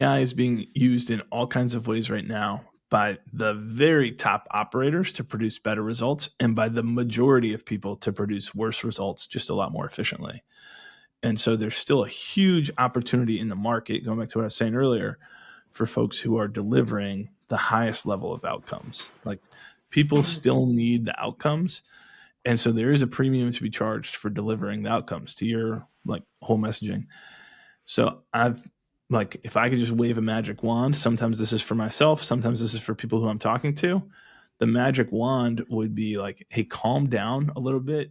AI is being used in all kinds of ways right now by the very top operators to produce better results and by the majority of people to produce worse results just a lot more efficiently. And so there's still a huge opportunity in the market, going back to what I was saying earlier, for folks who are delivering the highest level of outcomes. Like, people still need the outcomes. And so there is a premium to be charged for delivering the outcomes to your like whole messaging. So if I could just wave a magic wand, sometimes this is for myself, sometimes this is for people who I'm talking to. The magic wand would be like, hey, calm down a little bit.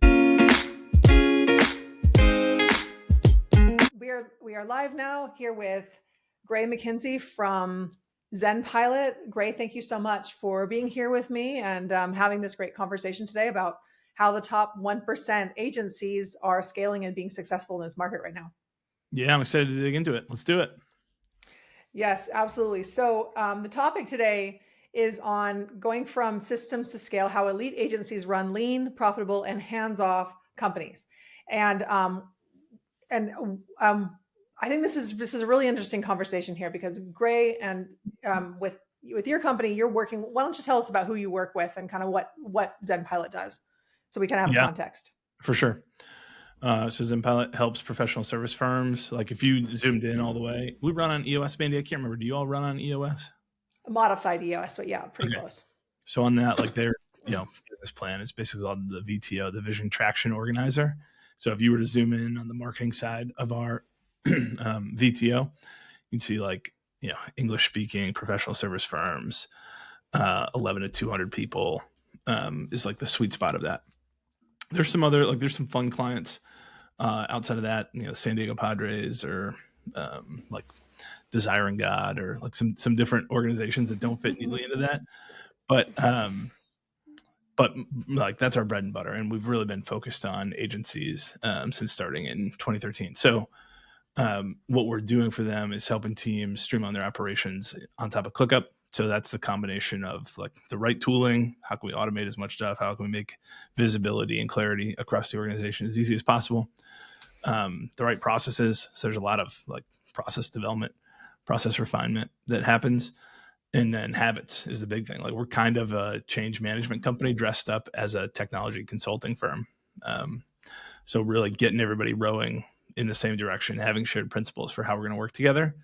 We are live now here with Gray MacKenzie from ZenPilot. Gray, thank you so much for being here with me and having this great conversation today about how the top 1% agencies are scaling and being successful in this market right now. Yeah, I'm excited to dig into it. Let's do it. Yes, absolutely. So the topic today is on going from systems to scale, how elite agencies run lean, profitable, and hands-off companies. And I think this is a really interesting conversation here because Gray and with your company, you're working. Why don't you tell us about who you work with and kind of what ZenPilot does, so we kind of have a context. For sure. So ZenPilot helps professional service firms. Like, if you zoomed in all the way, we run on EOS, Mandy. I can't remember. Do you all run on EOS? Modified EOS, but yeah, pretty close. So on that, like, their business plan is basically called the VTO, the Vision Traction Organizer. So if you were to zoom in on the marketing side of our VTO, you'd see like English speaking professional service firms, 11 to 200 people is like the sweet spot of that. There's some other there's some fun clients outside of that, San Diego Padres or like Desiring God or like some different organizations that don't fit neatly into that. But like, that's our bread and butter, and we've really been focused on agencies since starting in 2013. So what we're doing for them is helping teams streamline their operations on top of ClickUp. So that's the combination of like the right tooling. How can we automate as much stuff? How can we make visibility and clarity across the organization as easy as possible? The right processes. So there's a lot of like process development, process refinement that happens. And then habits is the big thing. Like, we're kind of a change management company dressed up as a technology consulting firm. So really getting everybody rowing in the same direction, having shared principles for how we're going to work together.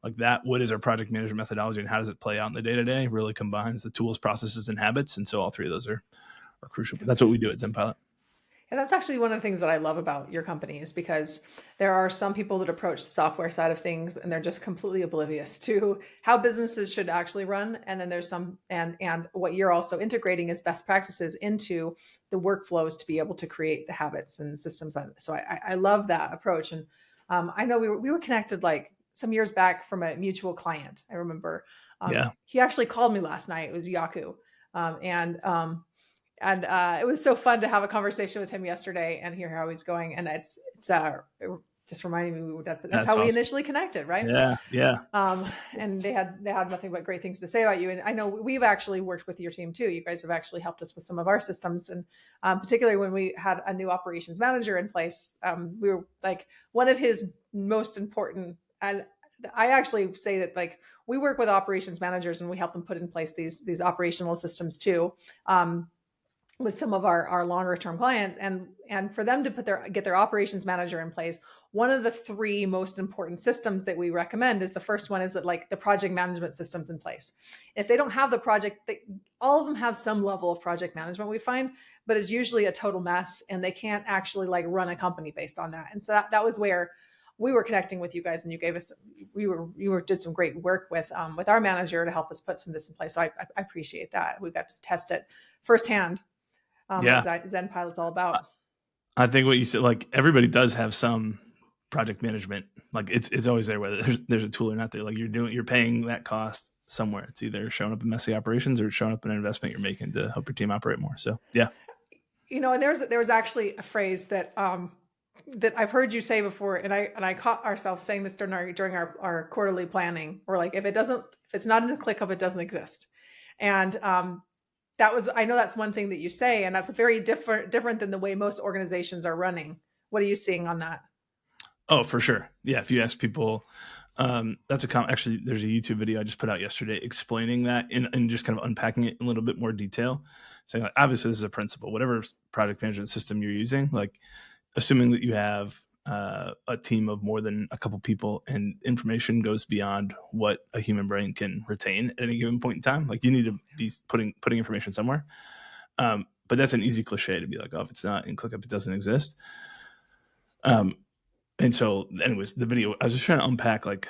Like that, what is our project management methodology and how does it play out in the day-to-day, really combines the tools, processes, and habits. And so all three of those are crucial. But that's what we do at ZenPilot. And that's actually one of the things that I love about your company, is because there are some people that approach the software side of things and they're just completely oblivious to how businesses should actually run. And then there's some, and what you're also integrating is best practices into the workflows to be able to create the habits and systems. So I love that approach. And I know we were connected like some years back from a mutual client. I remember he actually called me last night. It was Yaku. And it was so fun to have a conversation with him yesterday and hear how he's going. And it's just reminding me that's how awesome. We initially connected, right? Yeah. And they had nothing but great things to say about you. And I know we've actually worked with your team too. You guys have actually helped us with some of our systems, and particularly when we had a new operations manager in place, we were like one of his most important. And I actually say that like we work with operations managers and we help them put in place these operational systems too. With some of our longer term clients, and for them to get their operations manager in place, one of the three most important systems that we recommend is the first one is that like the project management systems in place. If they don't have the project, all of them have some level of project management, we find, but it's usually a total mess and they can't actually like run a company based on that. And so that was where we were connecting with you guys, and you gave us, you did some great work with our manager to help us put some of this in place. So I appreciate that. We got to test it firsthand. What ZenPilot's all about. I think what you said, like everybody does have some project management. Like it's always there, whether there's a tool or not there. Like you're paying that cost somewhere. It's either showing up in messy operations or it's showing up in an investment you're making to help your team operate more. So yeah. And there was actually a phrase that that I've heard you say before, and I caught ourselves saying this during our quarterly planning. We're like, if it's not in the ClickUp, it doesn't exist. And I know that's one thing that you say, and that's very different than the way most organizations are running. What are you seeing on that? Oh, for sure. Yeah. If you ask people, That's actually, there's a YouTube video I just put out yesterday explaining that and just kind of unpacking it in a little bit more detail. Saying like, obviously this is a principle, whatever project management system you're using, like assuming that you have a team of more than a couple people and information goes beyond what a human brain can retain at any given point in time. Like you need to be putting information somewhere. But that's an easy cliche to be like, oh, if it's not in ClickUp, it doesn't exist. And so anyways, the video, I was just trying to unpack like,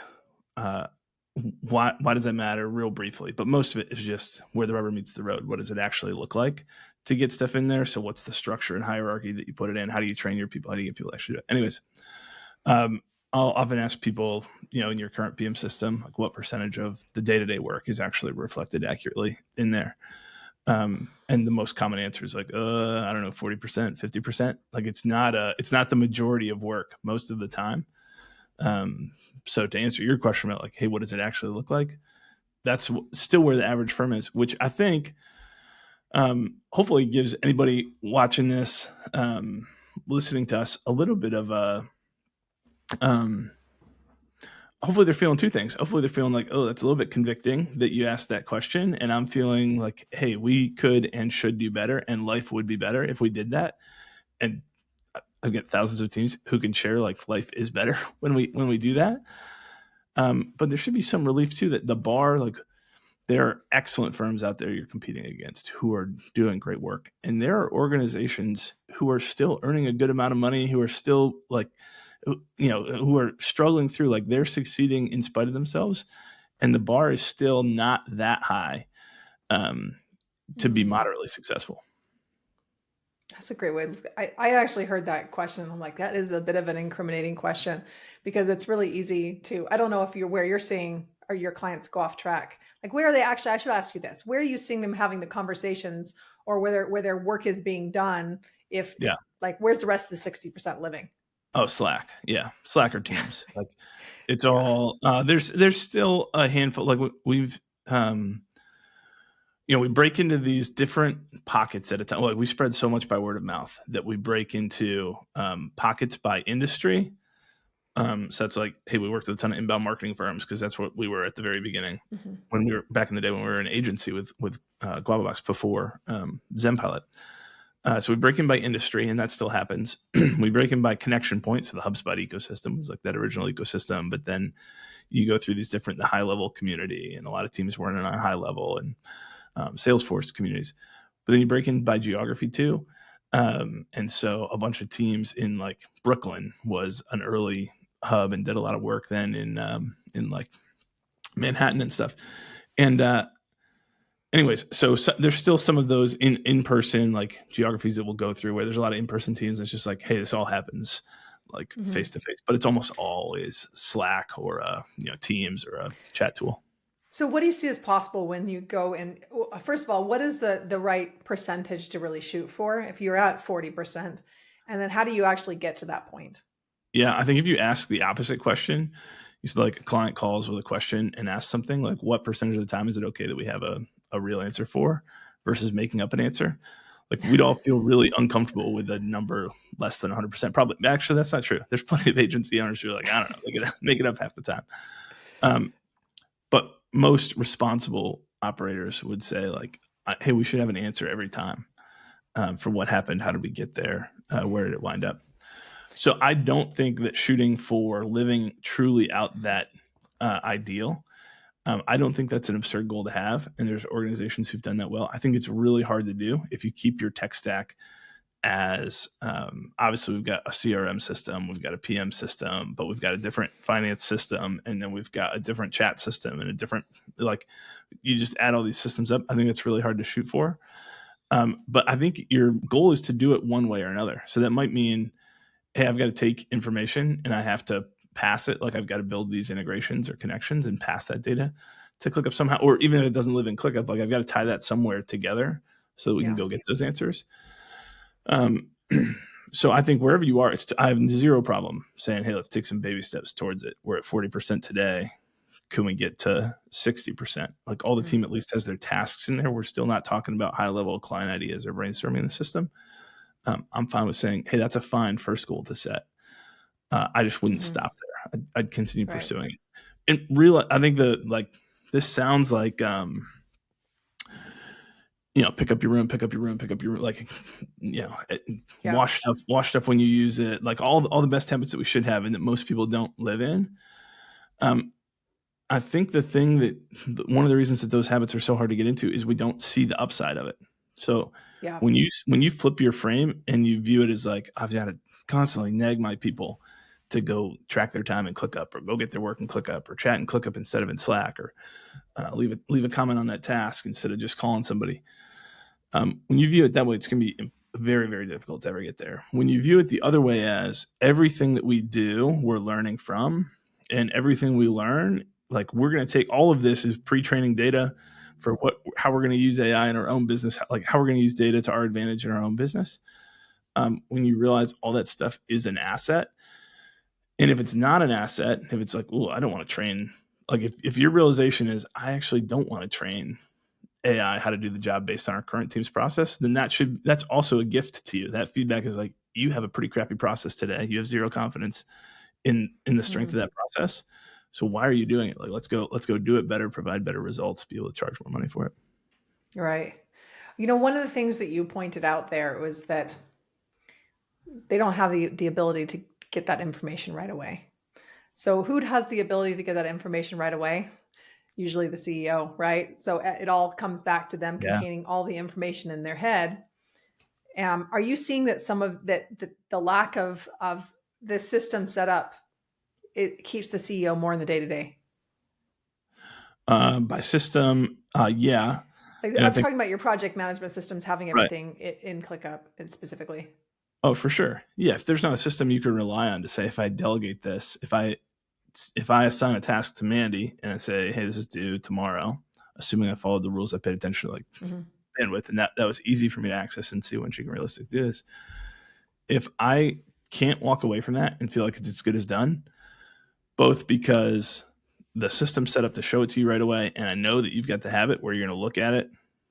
why does that matter real briefly, but most of it is just where the rubber meets the road. What does it actually look like to get stuff in there? So what's the structure and hierarchy that you put it in? How do you train your people? How do you get people to actually do it? Anyways, I'll often ask people, in your current PM system, like what percentage of the day-to-day work is actually reflected accurately in there? And the most common answer is like, I don't know, 40%, 50%. Like it's not the majority of work most of the time. So to answer your question about like, hey, what does it actually look like? That's still where the average firm is, which I think hopefully gives anybody watching this, listening to us, a little bit of a, hopefully they're feeling two things. Hopefully they're feeling like, oh, that's a little bit convicting that you asked that question. And I'm feeling like, hey, we could and should do better, and life would be better if we did that. And I've got thousands of teams who can share like life is better when we do that. But there should be some relief too that the bar, like there are excellent firms out there you're competing against who are doing great work. And there are organizations who are still earning a good amount of money, who are still like, who are struggling through, like they're succeeding in spite of themselves. And the bar is still not that high to be moderately successful. That's a great way. I actually heard that question. I'm like, that is a bit of an incriminating question because it's really easy to, I don't know if where you're seeing or your clients go off track. Like where are they actually, I should ask you this, where are you seeing them having the conversations or where their work is being done? If like, where's the rest of the 60% living? Oh, Slack. Yeah. Slack or Teams. Like it's all, there's still a handful, like we've, we break into these different pockets at a time. Like we spread so much by word of mouth that we break into pockets by industry. So that's like, hey, we worked with a ton of inbound marketing firms because that's what we were at the very beginning when we were back in the day when we were an agency with Guavabox before ZenPilot. So we break in by industry, and that still happens. We break in by connection points. So the HubSpot ecosystem was like that original ecosystem, but then you go through these the high level community, and a lot of teams weren't on high level and Salesforce communities. But then you break in by geography too. And so a bunch of teams in like Brooklyn was an early hub and did a lot of work then in like Manhattan and stuff. And anyways, so there's still some of those in-person like geographies that we'll go through where there's a lot of in-person teams. It's just like, hey, this all happens like face to face, but it's almost always Slack or Teams or a chat tool. So what do you see as possible when you go in? First of all, what is the right percentage to really shoot for if you're at 40%? And then how do you actually get to that point? Yeah, I think if you ask the opposite question, you see like a client calls with a question and asks something like, what percentage of the time is it okay that we have a real answer for versus making up an answer? Like we'd all feel really uncomfortable with a number less than 100%. Probably, actually, that's not true. There's plenty of agency owners who are like, I don't know, make it up half the time. But most responsible operators would say like, hey, we should have an answer every time for what happened. How did we get there? Where did it wind up? So I don't think that shooting for living truly out that ideal. I don't think that's an absurd goal to have. And there's organizations who've done that well. I think it's really hard to do if you keep your tech stack as obviously we've got a CRM system, we've got a PM system, but we've got a different finance system, and then we've got a different chat system and a different, like you just add all these systems up. I think it's really hard to shoot for. But I think your goal is to do it one way or another. So that might mean, hey, I've got to take information and I have to pass it. Like I've got to build these integrations or connections and pass that data to ClickUp somehow. Or even if it doesn't live in ClickUp, like I've got to tie that somewhere together so that we can go get those answers. So I think wherever you are, I have zero problem saying, hey, let's take some baby steps towards it. We're at 40% today. Can we get to 60%? Like all the team at least has their tasks in there. We're still not talking about high level client ideas or brainstorming the system. I'm fine with saying, hey, that's a fine first goal to set. I just wouldn't stop there. I'd continue pursuing it. and real, I think this sounds like, pick up your room, like, Yeah. wash stuff when you use it, like all the best habits that we should have and that most people don't live in. I think one of the reasons that those habits are so hard to get into is we don't see the upside of it. So Yeah. when you flip your frame and you view it as like, I've got to constantly nag my people to go track their time in ClickUp, or go get their work in ClickUp, or chat in ClickUp instead of in Slack, or leave a comment on that task instead of just calling somebody. When you view it that way, it's going to be very, very difficult to ever get there. When you view it the other way, as everything that we do, we're learning from, and everything we learn, like, we're going to take all of this as pre-training data for how we're going to use AI in our own business, like how we're going to use data to our advantage in our own business. When you realize all that stuff is an asset, and if it's not an asset, if it's like, oh, I don't want to train, like if your realization is, I actually don't want to train AI how to do the job based on our current team's process, then that's also a gift to you. That feedback is like, you have a pretty crappy process today. You have zero confidence in the strength of that process. So why are you doing it? Like, let's go do it better, provide better results, be able to charge more money for it. Right. One of the things that you pointed out there was that they don't have the ability to get that information right away. So who has the ability to get that information right away? Usually the CEO, right? So it all comes back to them Yeah. containing all the information in their head. Are you seeing that some of that the lack of the system set up, it keeps the CEO more in the day-to-day? By system, yeah. Like, And I I'm think, talking about your project management systems having right. everything in ClickUp and specifically. Oh, for sure. Yeah. If there's not a system you can rely on to say, if I delegate this, if I assign a task to Mandy and I say, hey, this is due tomorrow, assuming I followed the rules, I paid attention to, like, bandwidth, and that was easy for me to access and see when she can realistically do this. If I can't walk away from that and feel like it's as good as done, both because the system's set up to show it to you right away, and I know that you've got the habit where you're going to look at it,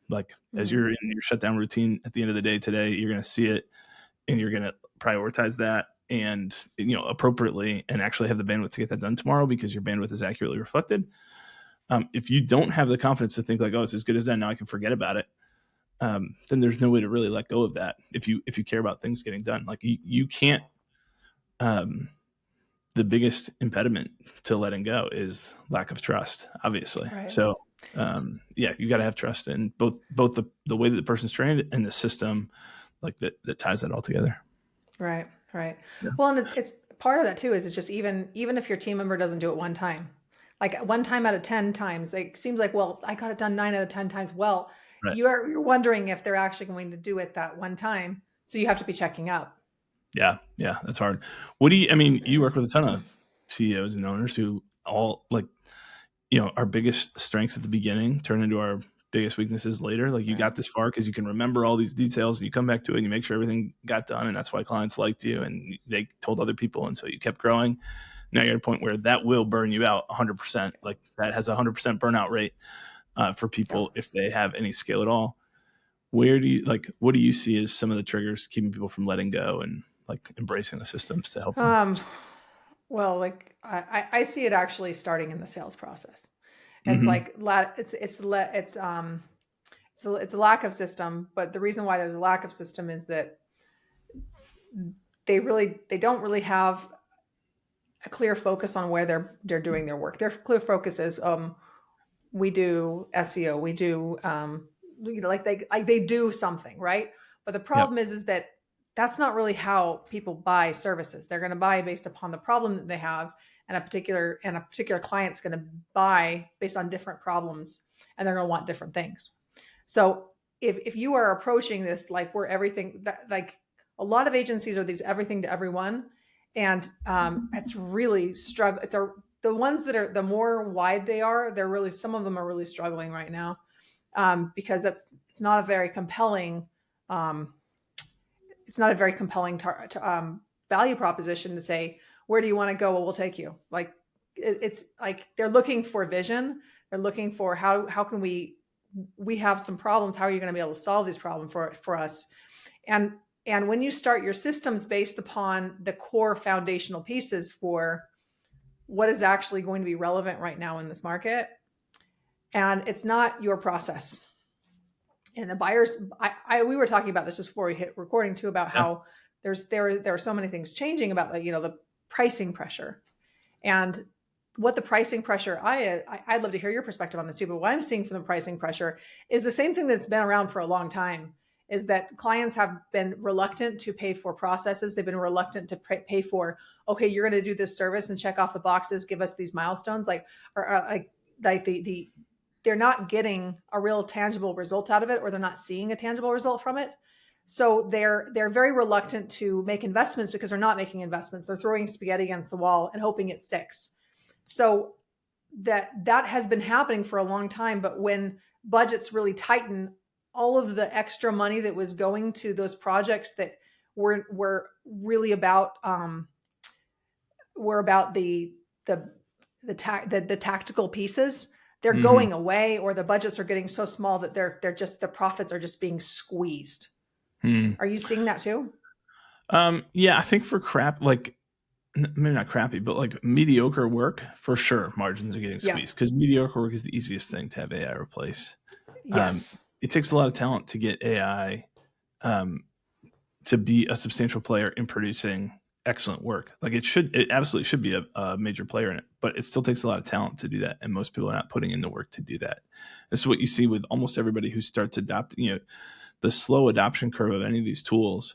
like, as you're in your shutdown routine at the end of the day today, you're going to see it and you're going to prioritize that and, appropriately, and actually have the bandwidth to get that done tomorrow because your bandwidth is accurately reflected. If you don't have the confidence to think like, oh, it's as good as done, now I can forget about it, then there's no way to really let go of that. If you care about things getting done, like, you can't. The biggest impediment to letting go is lack of trust, obviously. Right. So, you got to have trust in both the way that the person's trained and the system, like that ties that all together. Right. Yeah. Well, and it's part of that too, is it's just even if your team member doesn't do it one time, like one time out of 10 times, it seems like, well, I got it done 9 out of 10 times. Well, Right. you're wondering if they're actually going to do it that one time. So you have to be checking up. Yeah. That's hard. You work with a ton of CEOs and owners who all, like, our biggest strengths at the beginning turn into our biggest weaknesses later. Like, you got this far because you can remember all these details and you come back to it and you make sure everything got done. And that's why clients liked you and they told other people. And so you kept growing. Now you're at a point where that will burn you out 100%. Like, that has a 100% burnout rate for people if they have any scale at all. What do you see as some of the triggers keeping people from letting go and, like, embracing the systems to help them? Well, like I see it actually starting in the sales process. It's like it's a lack of system, but the reason why there's a lack of system is that they don't really have a clear focus on where they're doing their work. Their clear focus is we do SEO, we do they do something, right? But the problem is that that's not really how people buy services. They're going to buy based upon the problem that they have, and a particular client's going to buy based on different problems, and they're going to want different things. So if you are approaching this like we're everything, like a lot of agencies are these everything to everyone, and it's really struggle. The ones that are the more wide they are, some of them are really struggling right now because it's not a very compelling. It's not a very compelling value proposition to say, where do you want to go? Well, we'll take you. Like it's like they're looking for vision. They're looking for how can we have some problems. How are you going to be able to solve these problems for us? And when you start your systems based upon the core foundational pieces for what is actually going to be relevant right now in this market. And it's not your process. And the buyers, we were talking about this just before we hit recording too, about Yeah. how there are so many things changing about the pricing pressure. And what the pricing pressure, I'd love to hear your perspective on this too, but what I'm seeing from the pricing pressure is the same thing that's been around for a long time, is that clients have been reluctant to pay for processes. They've been reluctant to pay for, okay, you're going to do this service and check off the boxes, give us these milestones, they're not getting a real tangible result out of it, or they're not seeing a tangible result from it. So they're very reluctant to make investments because they're not making investments. They're throwing spaghetti against the wall and hoping it sticks. So that has been happening for a long time. But when budgets really tighten, all of the extra money that was going to those projects that were really about the tactical pieces, they're going away, or the budgets are getting so small that the profits are just being squeezed. Are you seeing that too? Yeah, I think for maybe not crappy, but like mediocre work, for sure, margins are getting squeezed, because mediocre work is the easiest thing to have AI replace. Yes. It takes a lot of talent to get AI to be a substantial player in producing excellent work. Like it absolutely should be a major player in it, but it still takes a lot of talent to do that, and most people are not putting in the work to do that. This is what you see with almost everybody who starts adopting. The slow adoption curve of any of these tools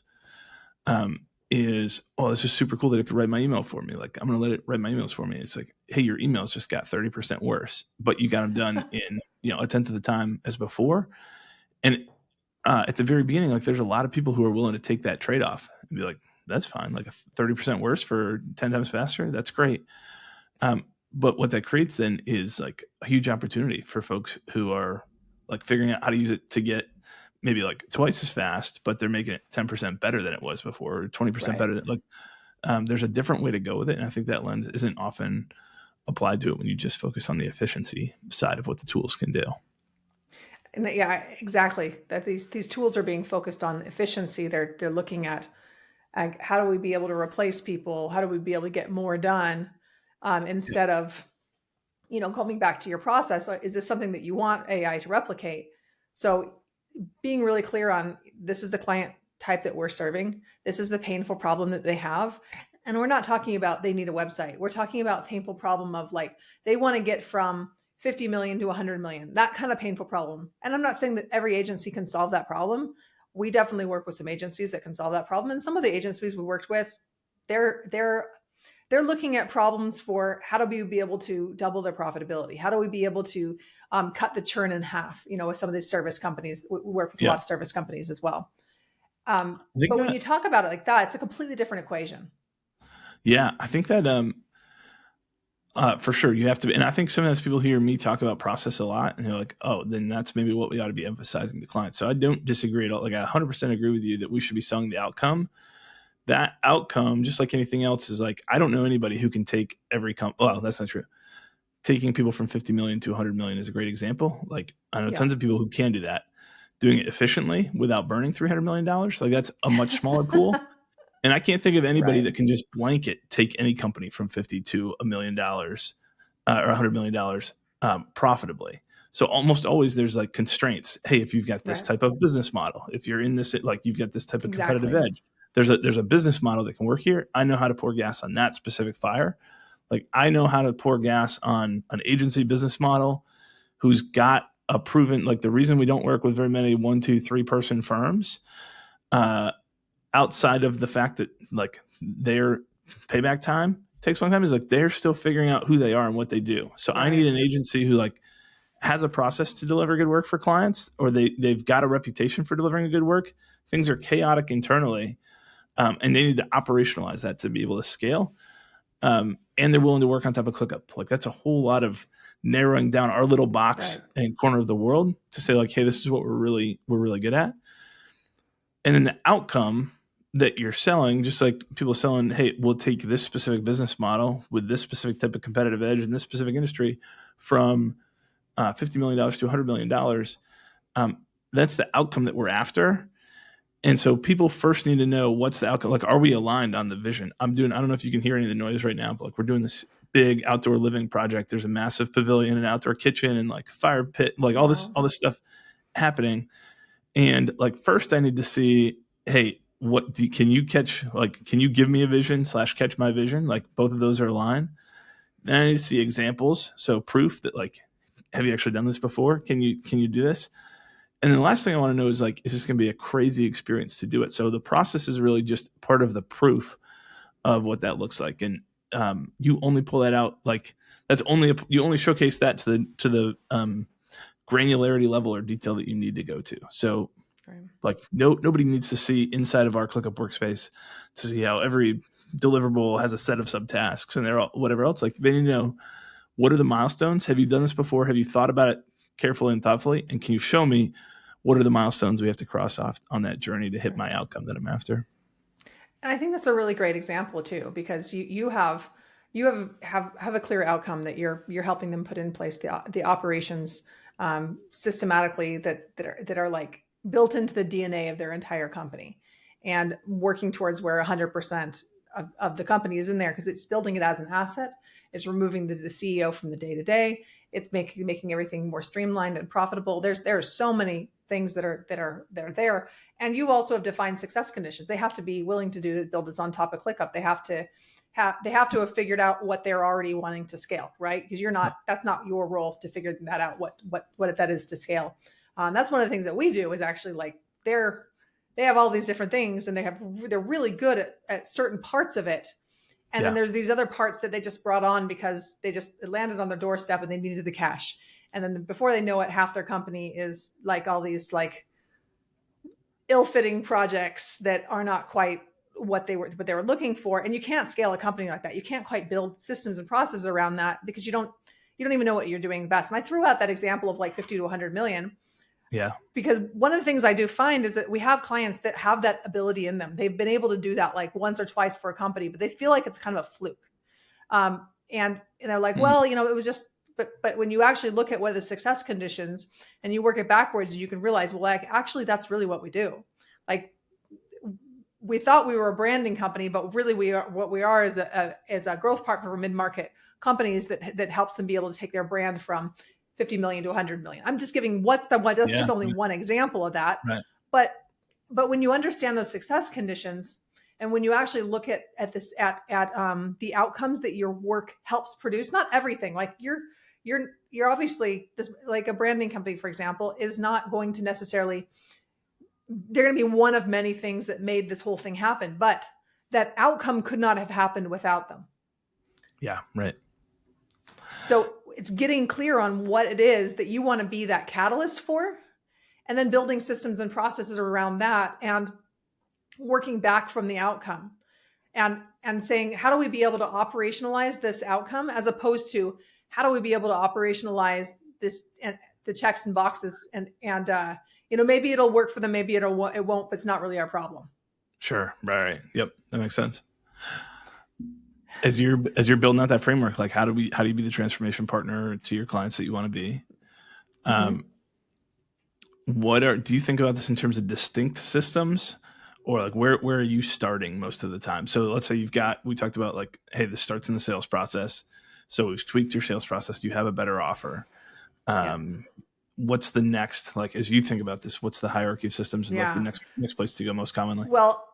is, this is super cool that it could write my email for me. Like, I'm going to let it write my emails for me. It's like, hey, your emails just got 30% worse, but you got them done in a tenth of the time as before. And at the very beginning, like, there's a lot of people who are willing to take that trade-off and be like, that's fine. Like, a 30% worse for 10 times faster, that's great. But what that creates then is like a huge opportunity for folks who are like figuring out how to use it to get maybe like twice as fast, but they're making it 10% better than it was before, or 20% better than there's a different way to go with it. And I think that lens isn't often applied to it when you just focus on the efficiency side of what the tools can do. And yeah, exactly. That these tools are being focused on efficiency. They're looking at how do we be able to replace people? How do we be able to get more done instead of, coming back to your process? Is this something that you want AI to replicate? So being really clear on, this is the client type that we're serving. This is the painful problem that they have. And we're not talking about they need a website. We're talking about painful problem of like, they want to get from 50 million to 100 million, that kind of painful problem. And I'm not saying that every agency can solve that problem. We definitely work with some agencies that can solve that problem. And some of the agencies we worked with, they're looking at problems for how do we be able to double their profitability? How do we be able to cut the churn in half? With some of these service companies, we work with a lot of service companies as well. But when you talk about it like that, it's a completely different equation. Yeah, I think that for sure you have to be, and I think sometimes people hear me talk about process a lot and they're like, oh, then that's maybe what we ought to be emphasizing to clients. So I don't disagree at all. Like, I 100% agree with you that we should be selling the outcome. That outcome, just like anything else, is like, I don't know anybody who can take every well, that's not true. Taking people from 50 million to 100 million is a great example. Like, I know tons of people who can do that. Doing it efficiently without burning $300 million, like, that's a much smaller pool. And I can't think of anybody that can just blanket take any company from 50 to $1 million or $100 million profitably. So almost always there's like constraints. Hey, if you've got this type of business model, if you're in this, like, you've got this type of competitive edge, there's a business model that can work here. I know how to pour gas on that specific fire. Like, I know how to pour gas on an agency business model who's got a proven, like, the reason we don't work with very many 1, 2, 3 person firms, outside of the fact that like their payback time takes a long time, is like they're still figuring out who they are and what they do. So I need an agency who like has a process to deliver good work for clients, or they've got a reputation for delivering a good work. Things are chaotic internally, and they need to operationalize that to be able to scale. And they're willing to work on top of ClickUp. Like, that's a whole lot of narrowing down our little box and corner of the world to say like, hey, this is what we're really good at. And then the outcome that you're selling, just like people selling, hey, we'll take this specific business model with this specific type of competitive edge in this specific industry from $50 million to $100 million. That's the outcome that we're after. And so people first need to know what's the outcome. Like, are we aligned on the vision? I don't know if you can hear any of the noise right now, but like, we're doing this big outdoor living project. There's a massive pavilion, an outdoor kitchen, and like fire pit, like all this stuff happening. And like, first I need to see, hey, can you give me a vision / catch my vision? Like both of those are aligned. Then I need to see examples. So proof that like, have you actually done this before? Can you do this? And then the last thing I want to know is like, is this going to be a crazy experience to do it? So the process is really just part of the proof of what that looks like. And you only pull that out, like you only showcase that to the granularity level or detail that you need to go to. So like nobody needs to see inside of our ClickUp workspace to see how every deliverable has a set of subtasks and they're all, whatever else. Like they need to know, what are the milestones? Have you done this before? Have you thought about it carefully and thoughtfully? And can you show me what are the milestones we have to cross off on that journey to hit my outcome that I'm after? And I think that's a really great example too, because you have a clear outcome that you're helping them put in place, the operations systematically that are like built into the DNA of their entire company, and working towards where 100% of the company is in there, because it's building it as an asset. It's removing the CEO from the day to day. It's making everything more streamlined and profitable. There's so many things that are there. And you also have defined success conditions. They have to be willing to build this on top of ClickUp. They have to have figured out what they're already wanting to scale, right? Because that's not your role to figure that out, what that is to scale. That's one of the things that we do, is actually like they have all these different things, and they're really good at certain parts of it. And then there's these other parts that they just brought on because it landed on their doorstep and they needed the cash. And then before they know it, half their company is like all these like ill-fitting projects that are not quite what they were looking for. And you can't scale a company like that. You can't quite build systems and processes around that, because you don't even know what you're doing best. And I threw out that example of like 50 to 100 million. Yeah. Because one of the things I do find is that we have clients that have that ability in them. They've been able to do that like once or twice for a company, but they feel like it's kind of a fluke. And they're like, well, it was just, but when you actually look at what are the success conditions and you work it backwards, you can realize, well, like, actually, that's really what we do. Like, we thought we were a branding company, but really what we are is a growth partner for mid-market companies that helps them be able to take their brand from 50 million to 100 million. I'm just giving that's just only one example of that. Right. But when you understand those success conditions, and when you actually look at the outcomes that your work helps produce, not everything, like you're obviously this, like a branding company, for example, is not going to necessarily, they're going to be one of many things that made this whole thing happen, but that outcome could not have happened without them. Yeah. Right. So it's getting clear on what it is that you want to be that catalyst for, and then building systems and processes around that, and working back from the outcome, and saying, how do we be able to operationalize this outcome, as opposed to how do we be able to operationalize this and the checks and boxes, and maybe it'll work for them, maybe it won't, but it's not really our problem. Sure. Right. Yep. That makes sense. As you're building out that framework, like how do you be the transformation partner to your clients that you want to be? Do you think about this in terms of distinct systems, or like where are you starting most of the time? So let's say we talked about like, hey, this starts in the sales process. So we've tweaked your sales process. You have a better offer. What's the next, like, as you think about this, what's the hierarchy of systems and like the next place to go most commonly? Well,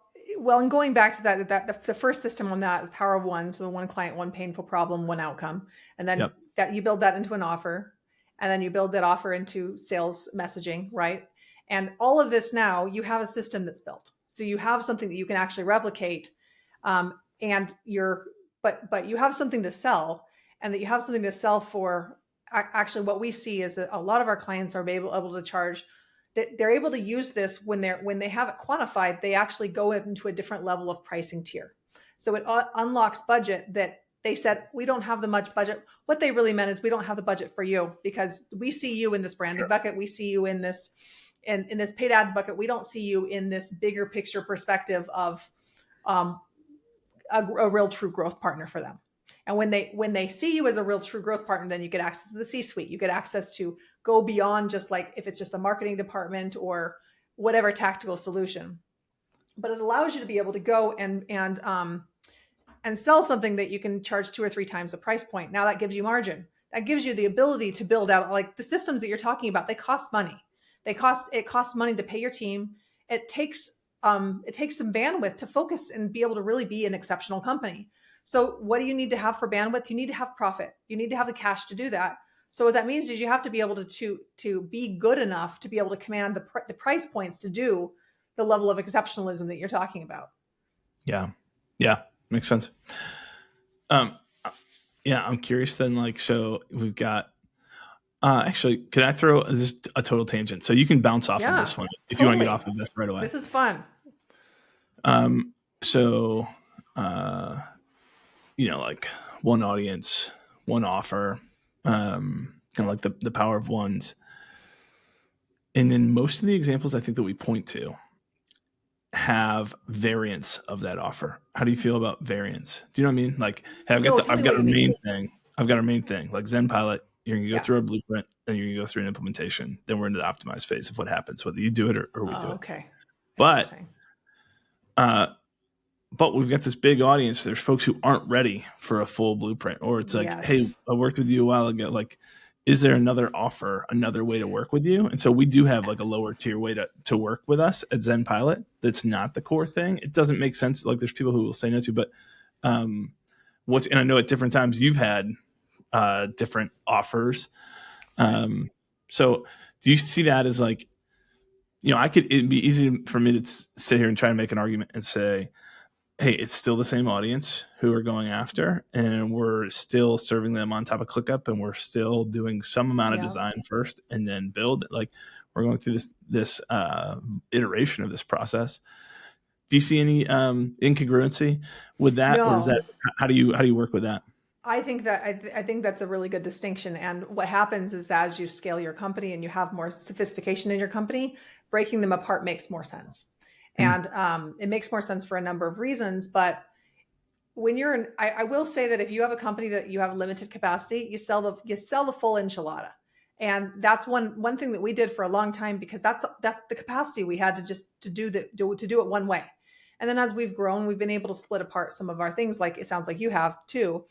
and going back to that, the first system on that is Power of One. So one client, one painful problem, one outcome. And then that you build that into an offer, and then you build that offer into sales messaging, right? And all of this, now you have a system that's built. So you have something that you can actually replicate, but you have something to sell, and that you have something to sell for. Actually, what we see is that a lot of our clients are able to charge, that they're able to use this when they have it quantified. They actually go into a different level of pricing tier. So it unlocks budget that they said, we don't have the much budget. What they really meant is, we don't have the budget for you, because we see you in this branding bucket. We see you in this in this paid ads bucket. We don't see you in this bigger picture perspective of a real true growth partner for them. And when they see you as a real true growth partner, then you get access to the C-suite. You get access to go beyond just like, if it's just the marketing department or whatever tactical solution. But it allows you to be able to go and and sell something that you can charge 2 or 3 times the price point. Now that gives you margin. That gives you the ability to build out, like the systems that you're talking about. They cost money. It costs money to pay your team. It takes some bandwidth to focus and be able to really be an exceptional company. So what do you need to have for bandwidth? You need to have profit. You need to have the cash to do that. So what that means is you have to be able to be good enough to be able to command the price points to do the level of exceptionalism that you're talking about. Yeah. Makes sense. Yeah, I'm curious then, like, so we've got, actually, can I throw this a total tangent? So you can bounce off of this one if you want to get off of this right away. This is fun. So, like one audience, one offer, kind of like the power of ones. And then most of the examples I think that we point to have variants of that offer. How do you feel about variants? Do you know what I mean? Like, hey, I've got our main thing. I've got our main thing, like ZenPilot. You're going to go through our blueprint, then you're going to go through an implementation. Then we're into the optimized phase of what happens, whether you do it or we do it. Okay. But we've got this big audience. There's folks who aren't ready for a full blueprint, or it's like, hey, I worked with you a while ago. Like, is there another offer, another way to work with you? And so we do have like a lower tier way to work with us at ZenPilot. That's not the core thing. It doesn't make sense. Like, there's people who will say no to, but and I know at different times you've had different offers. So do you see that as like, it'd be easy for me to sit here and try to make an argument and say, hey, it's still the same audience who we're going after, and we're still serving them on top of ClickUp, and we're still doing some amount of design first and then build. Like, we're going through this iteration of this process. Do you see any incongruency with that, or is that how do you work with that? I think that's a really good distinction. And what happens is that as you scale your company and you have more sophistication in your company, breaking them apart makes more sense. And it makes more sense for a number of reasons. But when I will say that if you have a company that you have limited capacity, you sell the full enchilada. And that's one thing that we did for a long time, because that's the capacity we had to do it one way. And then as we've grown, we've been able to split apart some of our things, like it sounds like you have too.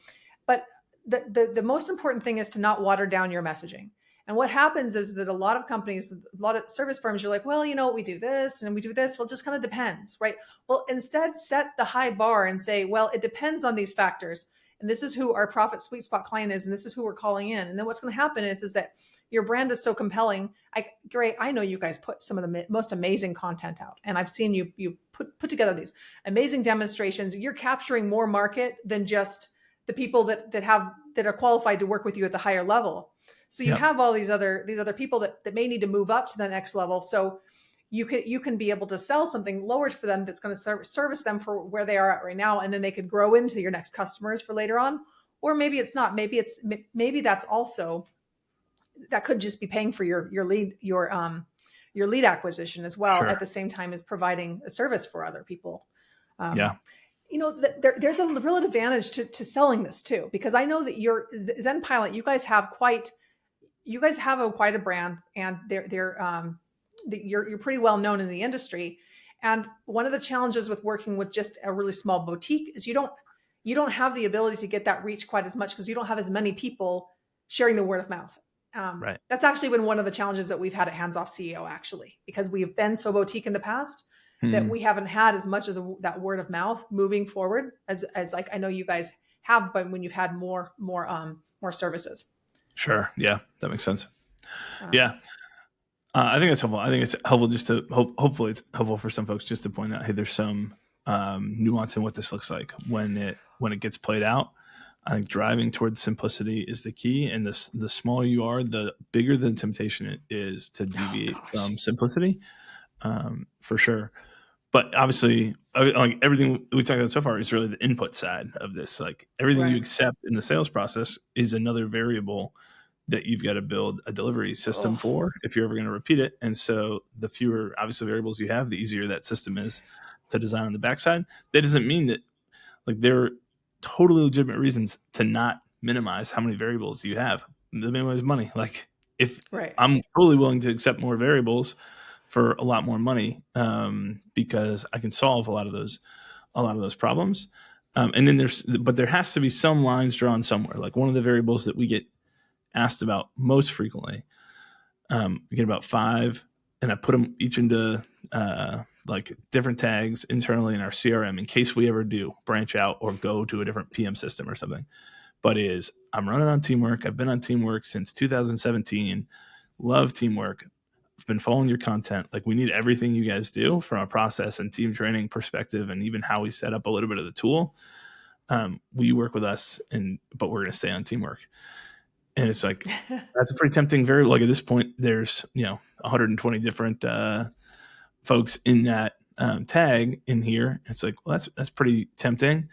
But the most important thing is to not water down your messaging. And what happens is that a lot of companies, a lot of service firms, you're like, well, we do this and we do this. Well, it just kind of depends, right? Well, instead, set the high bar and say, well, it depends on these factors. And this is who our profit sweet spot client is. And this is who we're calling in. And then what's going to happen is that your brand is so compelling. I know you guys put some of the most amazing content out. And I've seen you put together these amazing demonstrations. You're capturing more market than just the people that are qualified to work with you at the higher level. So you have all these other people that may need to move up to the next level. So you can be able to sell something lower for them that's going to service them for where they are at right now, and then they could grow into your next customers for later on. Or maybe it's not. Maybe that's also, that could just be paying for your lead acquisition as well, at the same time as providing a service for other people. There's a real advantage to selling this too, because I know that your ZenPilot, you guys have quite a brand, and you're pretty well known in the industry. And one of the challenges with working with just a really small boutique is you don't have the ability to get that reach quite as much, because you don't have as many people sharing the word of mouth. Right. That's actually been one of the challenges that we've had at Hands Off CEO, actually, because we have been so boutique in the past that we haven't had as much of that word of mouth moving forward as like I know you guys have, but when you've had more services. Sure. Yeah, that makes sense. I think it's helpful. I think it's helpful just to hopefully it's helpful for some folks just to point out, hey, there's some nuance in what this looks like when it gets played out. I think driving towards simplicity is the key, and the smaller you are, the bigger the temptation it is to deviate from simplicity, for sure. But obviously, like everything we talked about so far is really the input side of this. Like everything you accept in the sales process is another variable that you've got to build a delivery system for if you're ever going to repeat it. And so the fewer obviously variables you have, the easier that system is to design on the backside. That doesn't mean that, like, there are totally legitimate reasons to not minimize how many variables you have. The main one is money. Like, if I'm totally willing to accept more variables for a lot more money, because I can solve a lot of those problems. And then there has to be some lines drawn somewhere. Like one of the variables that we get asked about most frequently, we get about 5, and I put them each into like different tags internally in our CRM in case we ever do branch out or go to a different PM system or something. But I'm running on teamwork. I've been on teamwork since 2017. Love teamwork. I've been following your content. Like, we need everything you guys do from a process and team training perspective, and even how we set up a little bit of the tool. Will you work with us? But we're going to stay on teamwork. And it's like, that's a pretty tempting variable. Like, at this point, there's 120 different folks in that tag in here. It's like, well, that's pretty tempting.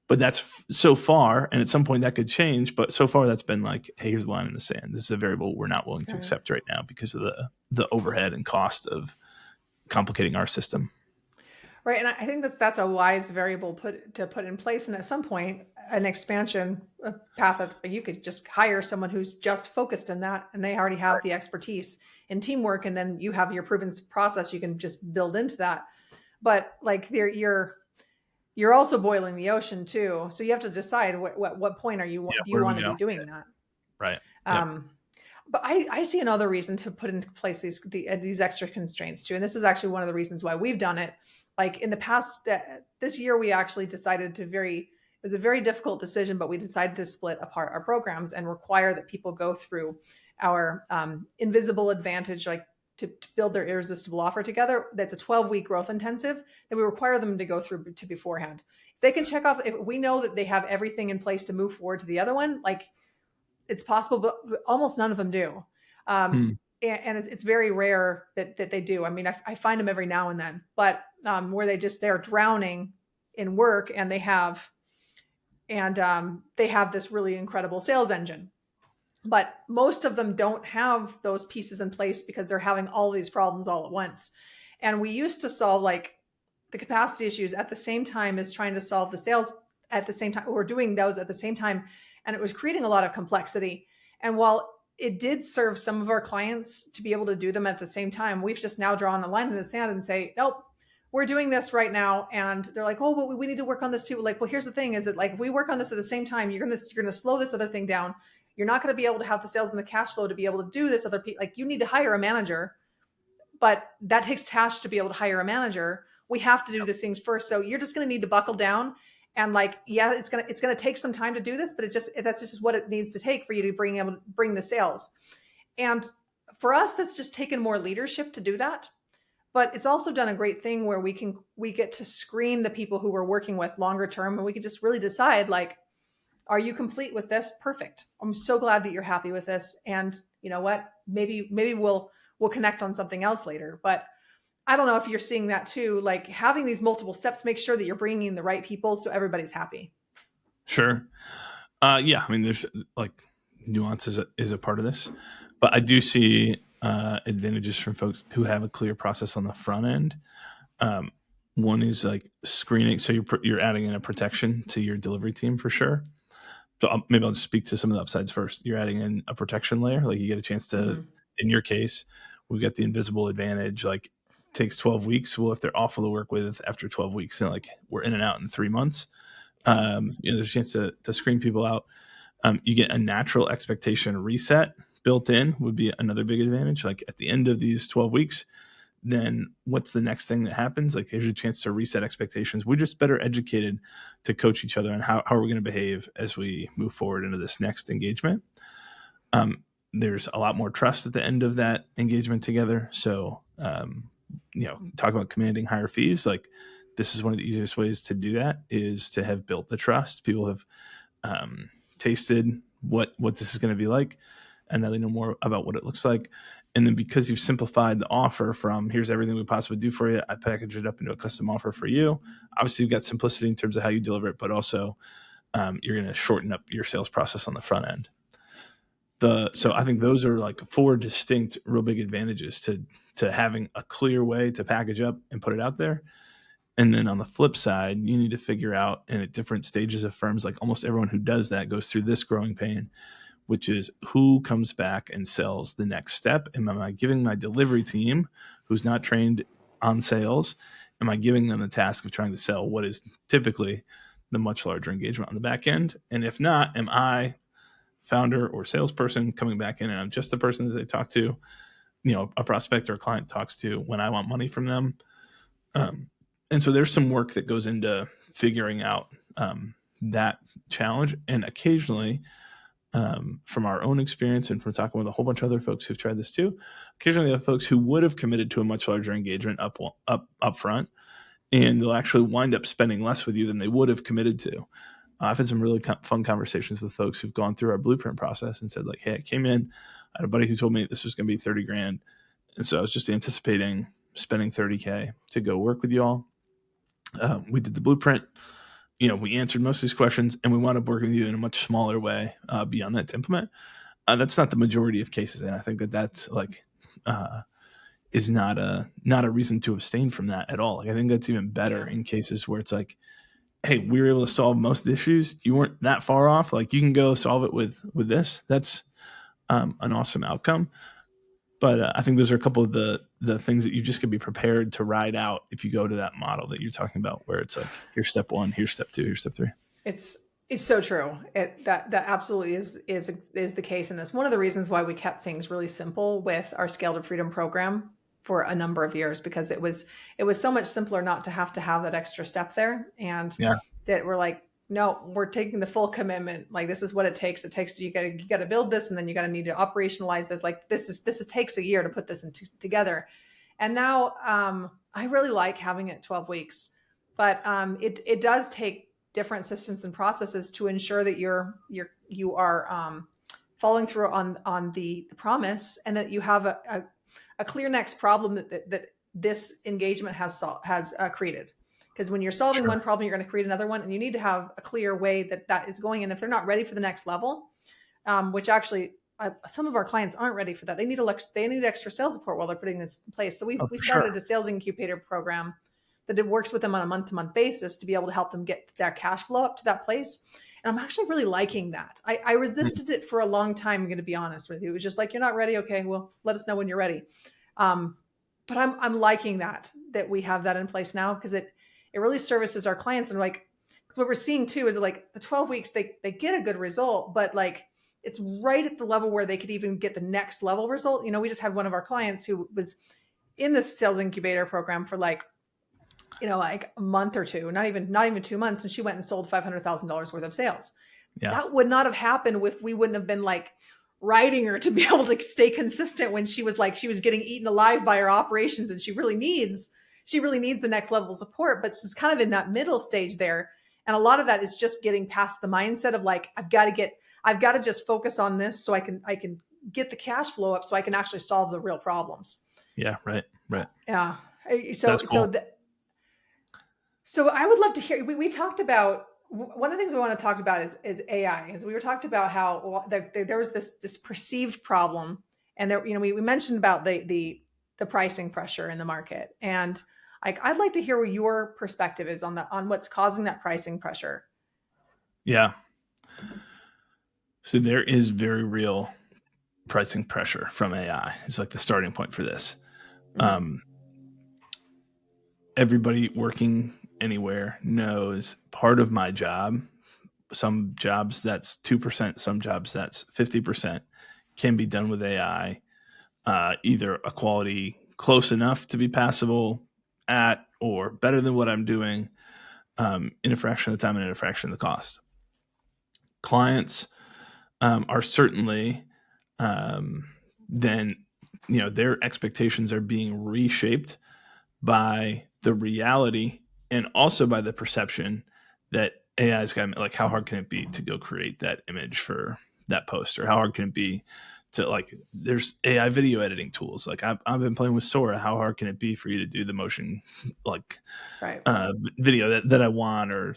But that's so far, and at some point that could change. But so far, that's been like, hey, here's the line in the sand. This is a variable we're not willing to accept right now because of the overhead and cost of complicating our system. Right, and I think that's a wise variable to put in place. And at some point, an expansion path, you could just hire someone who's just focused in that, and they already have the expertise in teamwork, and then you have your proven process. You can just build into that. But like you're also boiling the ocean too, so you have to decide what point do you want to be doing that. Right. But I see another reason to put into place these extra constraints too, and this is actually one of the reasons why we've done it. Like in the past, this year we actually decided it was a very difficult decision, but we decided to split apart our programs and require that people go through our invisible advantage, like to build their irresistible offer together. That's a 12-week growth intensive that we require them to go through to beforehand. If they can check off, if we know that they have everything in place to move forward to the other one, like it's possible, but almost none of them do. And it's very rare that they do. I mean, I find them every now and then, but where they're drowning in work, and they have this really incredible sales engine. But most of them don't have those pieces in place because they're having all these problems all at once. And we used to solve like the capacity issues at the same time as trying to solve the sales at the same time. We're doing those at the same time. And it was creating a lot of complexity. And while it did serve some of our clients to be able to do them at the same time, we've just now drawn a line in the sand and say, nope, we're doing this right now. And they're like, oh, but we need to work on this too. Like, well, here's the thing, is it like, if we work on this at the same time, you're going to slow this other thing down. You're not going to be able to have the sales and the cash flow to be able to do this other piece. Like, you need to hire a manager, but that takes cash to be able to hire a manager. We have to do these things first. So you're just going to need to buckle down. And like, yeah, it's going to take some time to do this, but that's just what it needs to take for you to bring the sales. And for us, that's just taken more leadership to do that. But it's also done a great thing where we get to screen the people who we're working with longer term, and we can just really decide, like, are you complete with this? Perfect. I'm so glad that you're happy with this. And you know what? Maybe we'll connect on something else later. But I don't know if you're seeing that too. Like, having these multiple steps, make sure that you're bringing in the right people so everybody's happy. Sure. Yeah. I mean, there's like nuances is a part of this, but I do see advantages from folks who have a clear process on the front end. One is like screening. So you're adding in a protection to your delivery team for sure. So maybe I'll just speak to some of the upsides first. You're adding in a protection layer. Like, you get a chance to, in your case, we've got the invisible advantage. Like, takes 12 weeks. Well, if they're awful to work with after 12 weeks, and like we're in and out in 3 months, there's a chance to screen people out. You get a natural expectation reset built in, would be another big advantage. Like, at the end of these 12 weeks, then what's the next thing that happens? Like, there's a chance to reset expectations. We're just better educated to coach each other on how are we going to behave as we move forward into this next engagement. There's a lot more trust at the end of that engagement together. So, talk about commanding higher fees. Like, this is one of the easiest ways to do that, is to have built the trust. People have tasted what this is going to be like, and now they know more about what it looks like. And then because you've simplified the offer from here's everything we possibly do for you, I package it up into a custom offer for you. Obviously, you've got simplicity in terms of how you deliver it, but also you're going to shorten up your sales process on the front end. So I think those are like 4 distinct, real big advantages to having a clear way to package up and put it out there. And then on the flip side, you need to figure out, and at different stages of firms, like almost everyone who does that goes through this growing pain, which is who comes back and sells the next step. Am I giving my delivery team, who's not trained on sales, am I giving them the task of trying to sell what is typically the much larger engagement on the back end? And if not, am I, founder or salesperson, coming back in and I'm just the person that they talk to, a prospect or a client talks to when I want money from them? And so there's some work that goes into figuring out that challenge. And occasionally, from our own experience and from talking with a whole bunch of other folks who've tried this too, occasionally we have folks who would have committed to a much larger engagement up front, and they'll actually wind up spending less with you than they would have committed to. I've had some really fun conversations with folks who've gone through our blueprint process and said, like, hey, I came in, I had a buddy who told me this was going to be 30 grand. And so I was just anticipating spending 30K to go work with you all. We did the blueprint, we answered most of these questions, and we wound up working with you in a much smaller way beyond that to implement. That's not the majority of cases. And I think that's like, is not a reason to abstain from that at all. Like, I think that's even better in cases where it's like, hey, we were able to solve most of the issues. You weren't that far off. Like, you can go solve it with this. That's an awesome outcome. But I think those are a couple of the things that you just could be prepared to ride out if you go to that model that you're talking about, where it's like, here's step 1, here's step 2, here's step 3. It's so true. That absolutely is the case, and it's one of the reasons why we kept things really simple with our Scale to Freedom program for a number of years, because it was so much simpler not to have that extra step there, and that we're like, no, we're taking the full commitment. Like, this is what it takes. You got to build this, and then you got to need to operationalize this. Like, this takes a year to put this together. And now I really like having it 12 weeks, but it does take different systems and processes to ensure that you are following through on the promise, and that you have a clear next problem that this engagement has created. Because when you're solving one problem, you're going to create another one, and you need to have a clear way that is going. And if they're not ready for the next level, which actually some of our clients aren't ready for that, they need extra sales support while they're putting this in place. So we started a sales incubator program that it works with them on a month-to-month basis to be able to help them get their cash flow up to that place. And I'm actually really liking that. I resisted it for a long time, I'm going to be honest with you. It was just like, you're not ready. Okay, well, let us know when you're ready. But I'm liking that we have that in place now, because it really services our clients. And like, because what we're seeing too is like the 12 weeks, they get a good result, but like, it's right at the level where they could even get the next level result. We just had one of our clients who was in the sales incubator program for like a month or two, not even 2 months. And she went and sold $500,000 worth of sales. Yeah. That would not have happened if we wouldn't have been like riding her to be able to stay consistent when she was getting eaten alive by her operations, and she really needs the next level of support, but she's kind of in that middle stage there. And a lot of that is just getting past the mindset of like, I've got to just focus on this so I can get the cash flow up so I can actually solve the real problems. Yeah. Right. Yeah. So, that's cool. So I would love to hear, we talked about, one of the things we want to talk about is AI. As we were talked about how there was this perceived problem, and there, we mentioned about the pricing pressure in the market. And I'd like to hear what your perspective is on what's causing that pricing pressure. Yeah. So there is very real pricing pressure from AI. It's like the starting point for this. Mm-hmm. Everybody working anywhere knows part of my job, some jobs that's 2%, some jobs that's 50%, can be done with AI, either a quality close enough to be passable at or better than what I'm doing, in a fraction of the time and in a fraction of the cost. Clients are certainly then, their expectations are being reshaped by the reality and also by the perception that AI is going to, like, how hard can it be to go create that image for that post, or how hard can it be to, like, there's AI video editing tools. Like, I've been playing with Sora. How hard can it be for you to do the motion, like, video that I want? Or,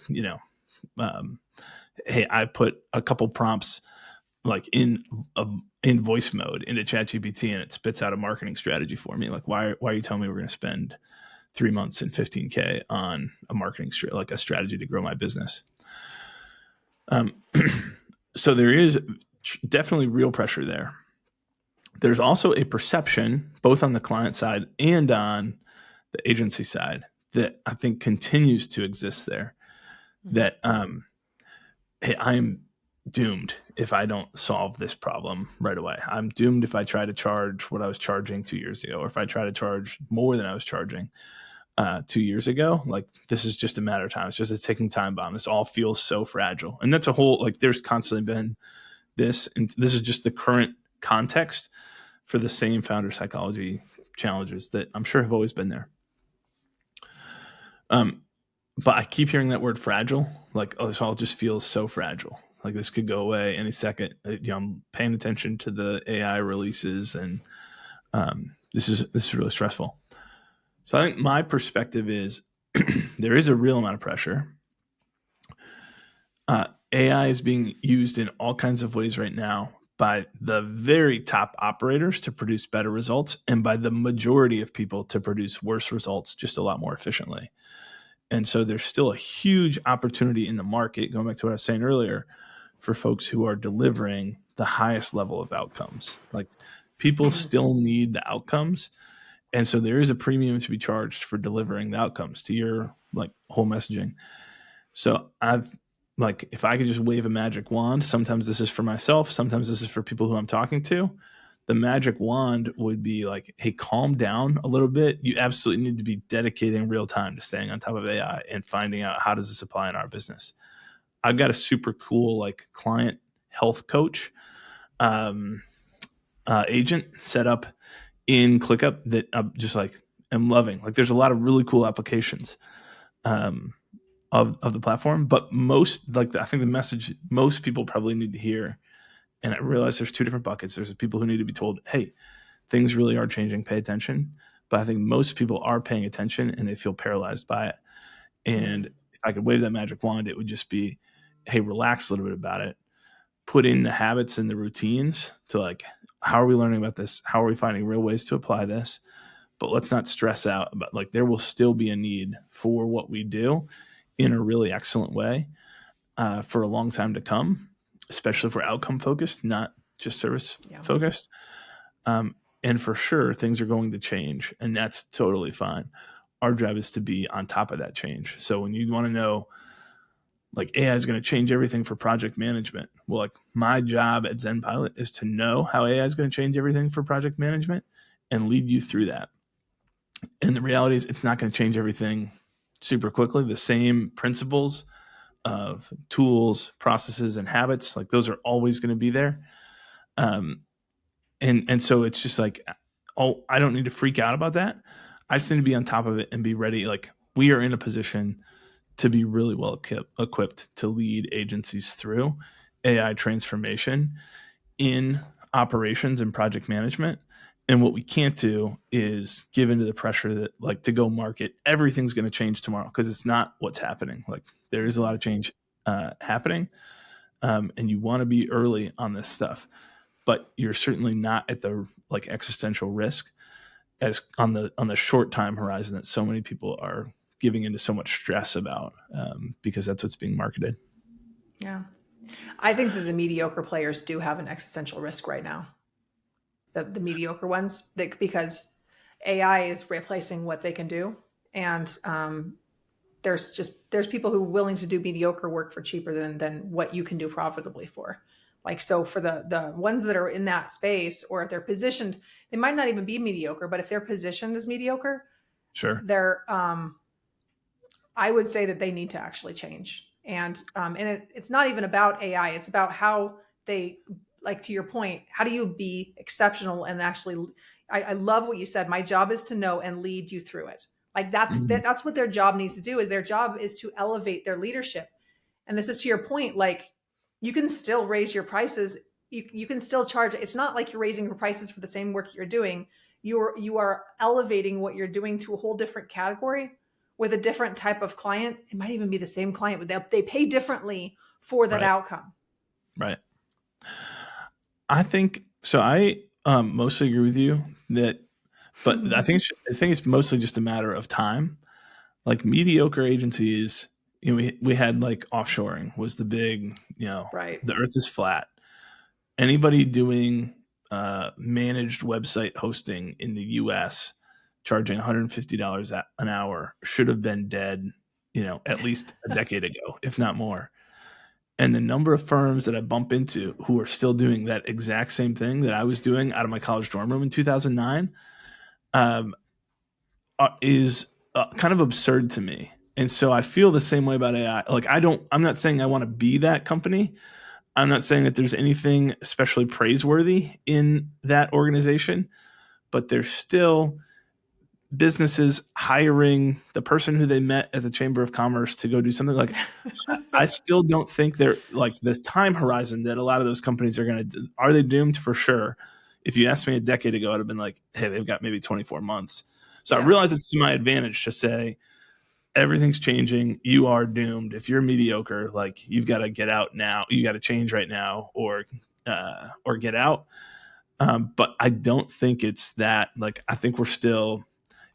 hey, I put a couple prompts like in voice mode into ChatGPT, and it spits out a marketing strategy for me. Like, why are you telling me we're going to spend 3 months and $15K on a marketing like a strategy to grow my business? So there is definitely real pressure there. There's also a perception, both on the client side and on the agency side, that I think continues to exist there, that hey, I'm doomed if I don't solve this problem right away. I'm doomed if I try to charge what I was charging 2 years ago, or if I try to charge more than I was charging 2 years ago. Like, this is just a matter of time. It's just a ticking time bomb. This all feels so fragile. And that's a whole, like, there's constantly been this, and this is just the current context for the same founder psychology challenges that I'm sure have always been there. But I keep hearing that word fragile. Like, oh, this all just feels so fragile. Like, this could go away any second. I'm paying attention to the AI releases, and this is really stressful. So I think my perspective is there is a real amount of pressure. AI is being used in all kinds of ways right now by the very top operators to produce better results, and by the majority of people to produce worse results just a lot more efficiently. And so there's still a huge opportunity in the market, going back to what I was saying earlier, for folks who are delivering the highest level of outcomes. Like, people still need the outcomes. And so there is a premium to be charged for delivering the outcomes, to your like whole messaging. So if I could just wave a magic wand, sometimes this is for myself, sometimes this is for people who I'm talking to. The magic wand would be like, hey, calm down a little bit. You absolutely need to be dedicating real time to staying on top of AI and finding out, how does this apply in our business. I've got a super cool like client health coach agent set up in ClickUp that I'm just like, am loving. Like, there's a lot of really cool applications of the platform, but I think the message most people probably need to hear, and I realize there's two different buckets. There's the people who need to be told, hey, things really are changing, pay attention. But I think most people are paying attention and they feel paralyzed by it. And if I could wave that magic wand, it would just be, hey, relax a little bit about it. Put in the habits and the routines to, like, how are we learning about this? How are we finding real ways to apply this? But let's not stress out about, like, there will still be a need for what we do in a really excellent way for a long time to come, especially if we're outcome focused, not just service focused. And for sure, things are going to change, and that's totally fine. Our job is to be on top of that change. So when you want to know, like, AI is going to change everything for project management, well, like, my job at ZenPilot is to know how AI is going to change everything for project management and lead you through that. And the reality is, it's not going to change everything super quickly. The same principles of tools, processes, and habits, like, those are always going to be there. And so it's just like, oh, I don't need to freak out about that. I just need to be on top of it and be ready. Like, we are in a position to be really well equipped to lead agencies through AI transformation in operations and project management. And what we can't do is give into the pressure that, like, to go market, everything's going to change tomorrow, because it's not what's happening. Like, there is a lot of change happening, and you want to be early on this stuff, but you're certainly not at the, like, existential risk as on the short time horizon that so many people are giving into so much stress about, because that's what's being marketed. Yeah. I think that the mediocre players do have an existential risk right now. The mediocre ones, because AI is replacing what they can do. And there's people who are willing to do mediocre work for cheaper than what you can do profitably for. Like, so for the ones that are in that space, or if they're positioned, they might not even be mediocre, but if they're positioned as mediocre, Sure. they're, I would say that they need to actually change. And it's not even about AI. It's about how they, like, to your point, how do you be exceptional and actually, I love what you said. My job is to know and lead you through it. Like, that's what their job needs to do. Is their job is to elevate their leadership. And this is to your point, like, you can still raise your prices. You can still charge. It's not like you're raising your prices for the same work you're doing. You are elevating what you're doing to a whole different category with a different type of client. It might even be the same client, but they pay differently for that outcome. Right. I think so. I mostly agree with you that, but I think it's mostly just a matter of time. Like, mediocre agencies, we had, like, offshoring was the big, Right. the earth is flat. Anybody doing managed website hosting in the US charging $150 an hour should have been dead, at least a decade ago, if not more. And the number of firms that I bump into who are still doing that exact same thing that I was doing out of my college dorm room in 2009 is kind of absurd to me. And so I feel the same way about AI. Like I'm not saying I want to be that company. I'm not saying that there's anything especially praiseworthy in that organization, but there's still businesses hiring the person who they met at the Chamber of Commerce to go do something. Like, I still don't think they're like the time horizon that a lot of those companies are they doomed? For sure. If you asked me a decade ago, I'd have been like, hey, they've got maybe 24 months. So I realize it's to my advantage to say everything's changing. You are doomed. If you're mediocre, like, you've got to get out now. You got to change right now or get out. But I don't think it's that. Like, I think we're still,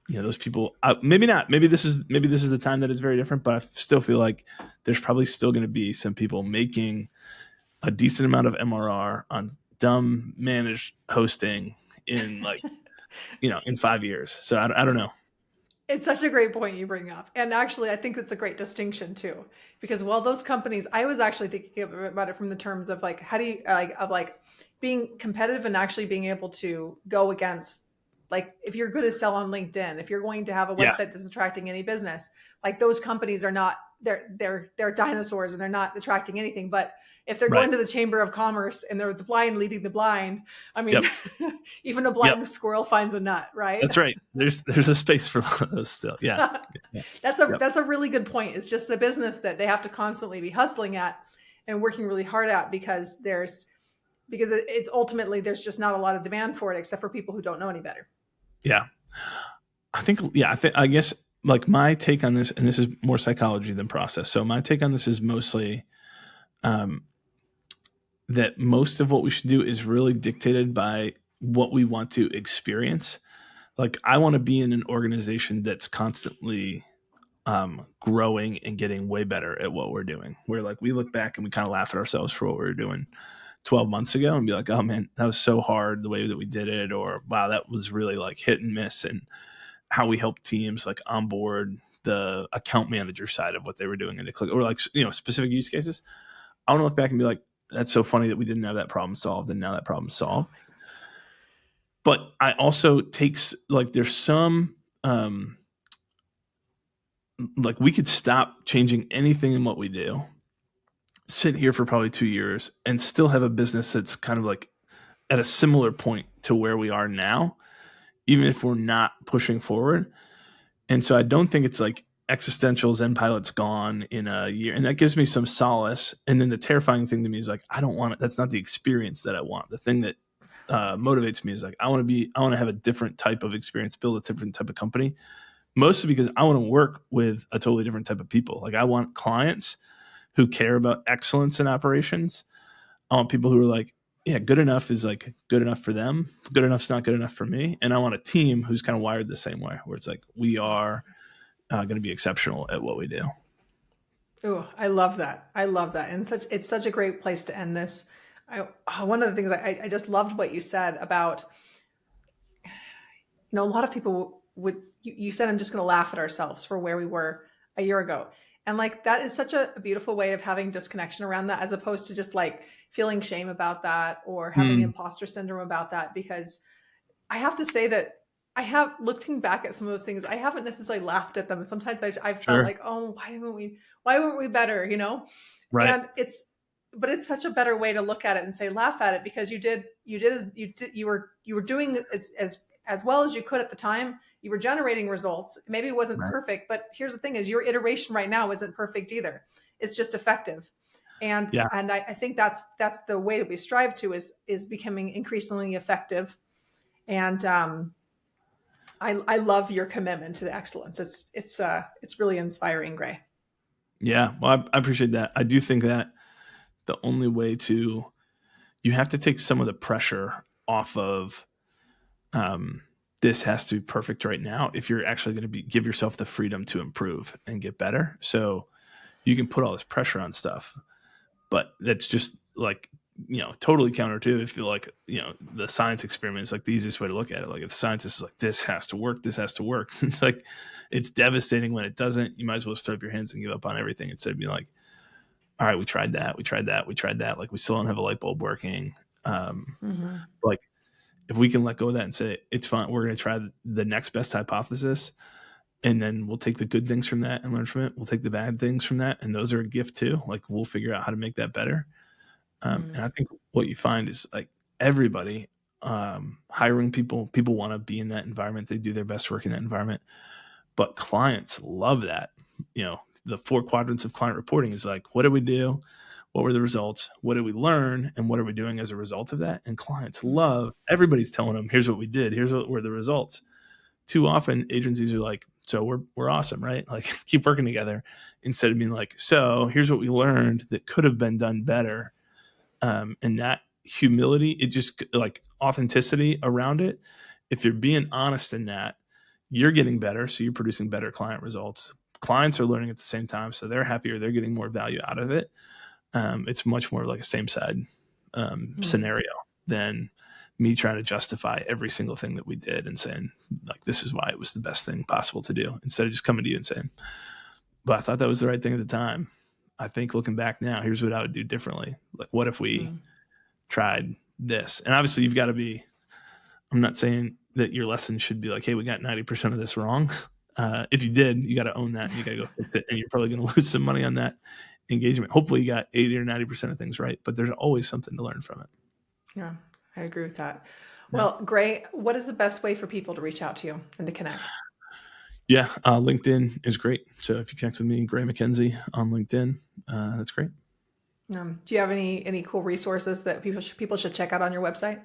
those people, maybe not. Maybe this is the time that is very different. But I still feel like there's probably still going to be some people making a decent amount of MRR on dumb managed hosting in in 5 years. So I don't know. It's such a great point you bring up. And actually, I think it's a great distinction too, because while those companies, I was actually thinking about it from the terms of like, how do you being competitive and actually being able to go against, like, if you're going to sell on LinkedIn, if you're going to have a website that's attracting any business, like, those companies are not, they're dinosaurs and they're not attracting anything. But if they're going to the Chamber of Commerce and they're the blind leading the blind, I mean, even a blind squirrel finds a nut, right? That's right. There's a space for those still. Yeah. That's a really good point. It's just the business that they have to constantly be hustling at and working really hard at, because it's ultimately, there's just not a lot of demand for it, except for people who don't know any better. Yeah. I guess, like, my take on this, and this is more psychology than process. So my take on this is mostly that most of what we should do is really dictated by what we want to experience. Like, I want to be in an organization that's constantly growing and getting way better at what we're doing. Where, like, we look back and we kind of laugh at ourselves for what we were doing 12 months ago and be like, oh man, that was so hard the way that we did it. Or, wow, that was really like hit and miss. And how we help teams like onboard the account manager side of what they were doing into Click, or like, specific use cases. I want to look back and be like, that's so funny that we didn't have that problem solved, and now that problem's solved. But I also takes, like, there's some like, we could stop changing anything in what we do, sit here for probably 2 years, and still have a business that's kind of like at a similar point to where we are now, even if we're not pushing forward. And so I don't think it's like existential ZenPilot's gone in a year. And that gives me some solace. And then the terrifying thing to me is like, I don't want it. That's not the experience that I want. The thing that motivates me is like, I want to have a different type of experience, build a different type of company, mostly because I want to work with a totally different type of people. Like, I want clients who care about excellence in operations. I want people who are like, yeah, good enough is like good enough for them. Good enough's not good enough for me. And I want a team who's kind of wired the same way, where it's like, we are going to be exceptional at what we do. Oh, I love that. I love that. And it's such a great place to end this. One of the things I just loved what you said about, a lot of people you said, I'm just going to laugh at ourselves for where we were a year ago. And like, that is such a beautiful way of having disconnection around that, as opposed to just like feeling shame about that or having imposter syndrome about that. Because I have to say that looking back at some of those things, I haven't necessarily laughed at them. Sometimes I've felt like, oh, why weren't we better? Right. And but it's such a better way to look at it and say, laugh at it, because you were doing as well as you could at the time. You were generating results. Maybe it wasn't perfect, but here's the thing: is your iteration right now isn't perfect either. It's just effective. And I think that's the way that we strive to is becoming increasingly effective. And I love your commitment to the excellence. It's really inspiring, Gray. Yeah, well, I appreciate that. I do think that the only way you have to take some of the pressure off of this has to be perfect right now if you're actually going to give yourself the freedom to improve and get better. So you can put all this pressure on stuff, but that's just like totally counter to if you like, the science experiment is like the easiest way to look at it. Like if the scientist is like, this has to work, it's like, it's devastating when it doesn't. You might as well just throw up your hands and give up on everything instead of being like, all right, we tried that. Like we still don't have a light bulb working. Like if we can let go of that and say, it's fine, we're going to try the next best hypothesis. And then we'll take the good things from that and learn from it. We'll take the bad things from that. And those are a gift too. Like we'll figure out how to make that better. And I think what you find is like everybody hiring people want to be in that environment. They do their best work in that environment, but clients love that. The 4 quadrants of client reporting is like, what did we do? What were the results? What did we learn? And what are we doing as a result of that? And clients love, everybody's telling them, here's what we did. Here's what were the results. Too often agencies are like, so we're awesome, right? Like keep working together, instead of being like, so here's what we learned that could have been done better. And that humility, it just like authenticity around it. If you're being honest in that, you're getting better. So you're producing better client results. Clients are learning at the same time. So they're happier. They're getting more value out of it. It's much more like a same side scenario than me trying to justify every single thing that we did and saying like, this is why it was the best thing possible to do, instead of just coming to you and saying, but I thought that was the right thing at the time. I think looking back now, here's what I would do differently. Like, what if we tried this? And obviously you've got to be, I'm not saying that your lesson should be like, hey, we got 90% of this wrong. If you did, you got to own that and you got to go fix it. And you're probably going to lose some money on that engagement. Hopefully you got 80 or 90% of things right, but there's always something to learn from it. Yeah, I agree with that. Well, Gray, what is the best way for people to reach out to you and to connect? Yeah, LinkedIn is great. So if you connect with me, Gray MacKenzie on LinkedIn, that's great. Do you have any cool resources that people should check out on your website?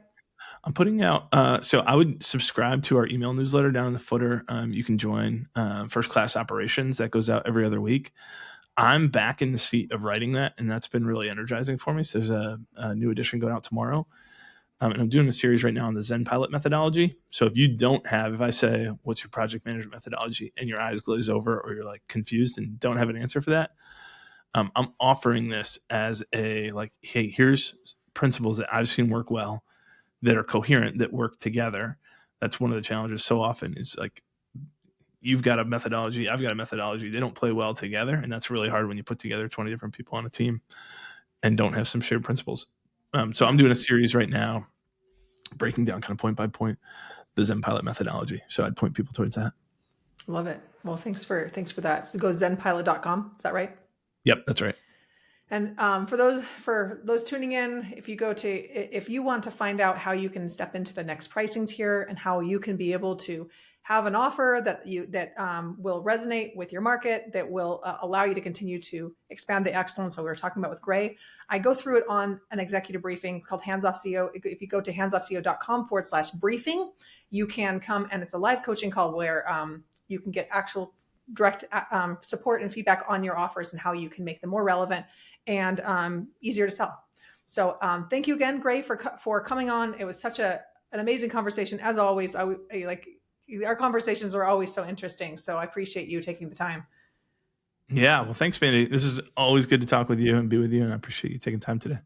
I'm putting out, so I would subscribe to our email newsletter down in the footer. You can join First Class Operations. That goes out every other week. I'm back in the seat of writing that, and that's been really energizing for me. So there's a new edition going out tomorrow. And I'm doing a series right now on the ZenPilot methodology. So if I say, what's your project management methodology, and your eyes glaze over or you're like confused and don't have an answer for that, I'm offering this as a like, hey, here's principles that I've seen work well, that are coherent, that work together. That's one of the challenges so often is like, you've got a methodology, I've got a methodology. They don't play well together. And that's really hard when you put together 20 different people on a team and don't have some shared principles. So I'm doing a series right now, breaking down kind of point by point the ZenPilot methodology. So I'd point people towards that. Love it. Well, thanks for that. So go zenpilot.com. Is that right? Yep, that's right. And for those tuning in, if you want to find out how you can step into the next pricing tier and how you can be able to have an offer that will resonate with your market, that will allow you to continue to expand the excellence that we were talking about with Gray, I go through it on an executive briefing called Hands Off CEO. If you go to handsoffceo.com/briefing, you can come, and it's a live coaching call where you can get actual direct support and feedback on your offers and how you can make them more relevant and easier to sell. So thank you again, Gray, for coming on. It was such an amazing conversation. As always, our conversations are always so interesting. So I appreciate you taking the time. Yeah, well, thanks, Mandy. This is always good to talk with you and be with you, and I appreciate you taking time today.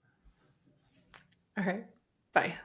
All right. Bye.